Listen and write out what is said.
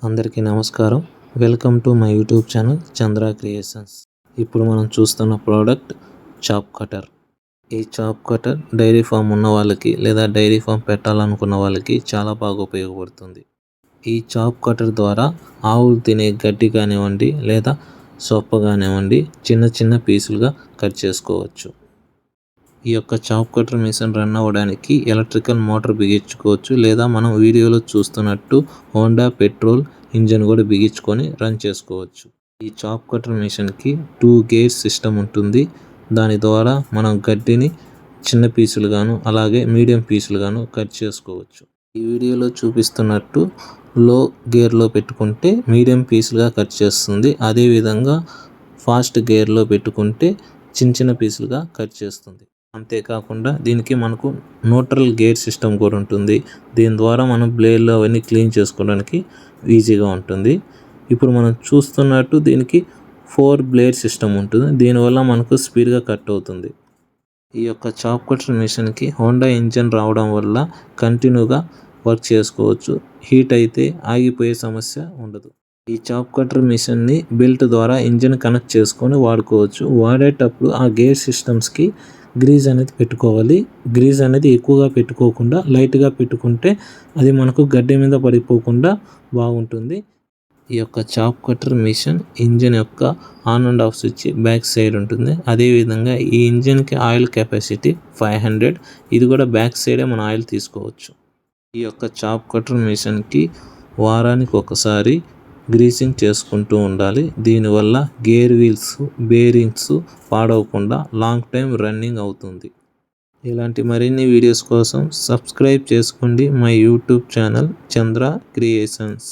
అందరికీ నమస్కారం. Welcome to my YouTube channel Chandra creations. ఇప్పుడు మనం చూస్తున్న ప్రోడక్ట్ చాప్ కటర్. ఈ చాప్ కటర్ డైరీ ఫామ్ ఉన్న వాళ్ళకి లేదా డైరీ ఫామ్ పెట్టాలనుకున్న వాళ్ళకి చాలా బాగా ఉపయోగపడుతుంది. ఈ చాప్ కటర్ ద్వారా ఆవులు తినే గడ్డి కానివ్వండి లేదా సొప్ప కానివ్వండి చిన్న చిన్న పీసులుగా కట్ చేసుకోవచ్చు. ఈ యొక్క చాప్ కటర్ మిషన్ రన్ అవ్వడానికి ఎలక్ట్రికల్ మోటార్ బిగించుకోవచ్చు, లేదా మనం వీడియోలో చూస్తున్నట్టు హోండా పెట్రోల్ ఇంజన్ కూడా బిగించుకొని రన్ చేసుకోవచ్చు. ఈ చాప్ కటర్ మిషన్కి 2 గేర్ సిస్టమ్ ఉంటుంది. దాని ద్వారా మనం గడ్డిని చిన్న పీసులుగాను అలాగే మీడియం పీసులుగాను కట్ చేసుకోవచ్చు. ఈ వీడియోలో చూపిస్తున్నట్టు లో గేర్లో పెట్టుకుంటే మీడియం పీసులుగా కట్ చేస్తుంది. అదేవిధంగా ఫాస్ట్ గేర్లో పెట్టుకుంటే చిన్న చిన్న పీసులుగా కట్ చేస్తుంది. అంతేకాకుండా దీనికి మనకు న్యూట్రల్ గేర్ సిస్టమ్ కూడా ఉంటుంది. దీని ద్వారా మనం బ్లేడ్లు అవన్నీ క్లీన్ చేసుకోవడానికి ఈజీగా ఉంటుంది. ఇప్పుడు మనం చూస్తున్నట్టు దీనికి 4 బ్లేడ్ సిస్టమ్ ఉంటుంది. దీనివల్ల మనకు స్పీడ్గా కట్ అవుతుంది. ఈ యొక్క చాప్ కటర్ మిషన్కి హోండా ఇంజన్ రావడం వల్ల కంటిన్యూగా వర్క్ చేసుకోవచ్చు. హీట్ అయితే ఆగిపోయే సమస్య ఉండదు. ఈ చాప్ కటర్ మిషన్ని బెల్ట్ ద్వారా ఇంజన్ కనెక్ట్ చేసుకొని వాడుకోవచ్చు. వాడేటప్పుడు ఆ గేర్ సిస్టమ్స్కి గ్రీజ్ అనేది పెట్టుకోవాలి. గ్రీజ్ అనేది ఎక్కువగా పెట్టుకోకుండా లైట్గా పెట్టుకుంటే అది మనకు గడ్డి మీద పడిపోకుండా బాగుంటుంది. ఈ యొక్క చాప్ కటర్ మిషన్ ఇంజన్ యొక్క on and off switch back side ఉంటుంది. అదేవిధంగా ఈ ఇంజన్కి ఆయిల్ కెపాసిటీ 500. ఇది కూడా బ్యాక్ సైడే మన ఆయిల్ తీసుకోవచ్చు. ఈ యొక్క చాప్ కటర్ మిషన్కి వారానికి ఒకసారి గ్రీసింగ్ చేసుకుంటూ ఉండాలి. దీనివల్ల గేర్ వీల్స్ బేరింగ్స్ పాడవకుండా లాంగ్ టైం రన్నింగ్ అవుతుంది. ఇలాంటి మరిన్ని వీడియోస్ కోసం సబ్స్క్రైబ్ చేసుకోండి my YouTube channel Chandra creations.